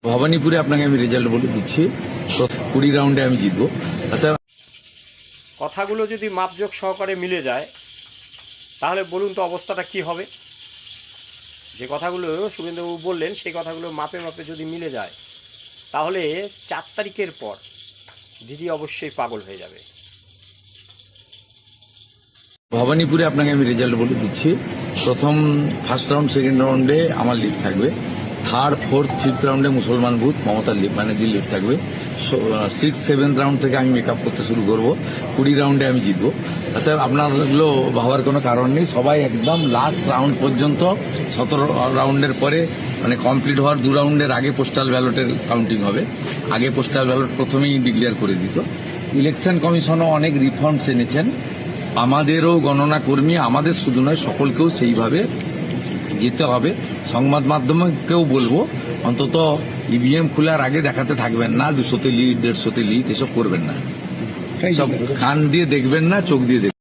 ভবানীপুরে আপনাকে আমি রেজাল্ট বলে দিচ্ছি। তো 20 রাউন্ডে আমি জিতবো। আচ্ছা, কথাগুলো যদি মাপজোক সহকারে মিলে যায় তাহলে বলুন তো অবস্থাটা কি হবে। যে কথাগুলো শুভেন্দুবাবু বললেন সেই কথাগুলো মাপে মাপে যদি মিলে যায় তাহলে 4 তারিখের পর দিদি অবশ্যই পাগল হয়ে যাবে। ভবানীপুরে আপনাকে আমি রেজাল্ট বলে দিচ্ছি। প্রথম ফার্স্ট রাউন্ড, সেকেন্ড রাউন্ডে আমার লিড থাকবে। থার্ড, ফোর্থ, ফিফথ রাউন্ডে মুসলমান বুথ মমতার ব্যানার্জির লিড থাকবে। 6, 7 রাউন্ড থেকে আমি মেকআপ করতে শুরু করব। 20 রাউন্ডে আমি জিতবো। আচ্ছা, আপনারগুলো ভাবার কোনো কারণ নেই। সবাই একদম লাস্ট রাউন্ড পর্যন্ত, 17 রাউন্ডের পরে মানে কমপ্লিট হওয়ার 2 রাউন্ডের আগে পোস্টাল ব্যালটের কাউন্টিং হবে। আগে পোস্টাল ব্যালট প্রথমেই ডিক্লেয়ার করে দিত। ইলেকশন কমিশনও অনেক রিফর্মস এনেছেন। আমাদেরও গণনা কর্মী, আমাদের শুধু নয় সকলকেও সেইভাবে যেতে হবে। সংবাদ মাধ্যমকেও বলবো, অন্তত ইভিএম খোলার আগে দেখাতে থাকবেন না 200তে লিড, 150তে লিড, এসব করবেন না। সব কান দিয়ে দেখবেন না, চোখ দিয়ে দেখবেন।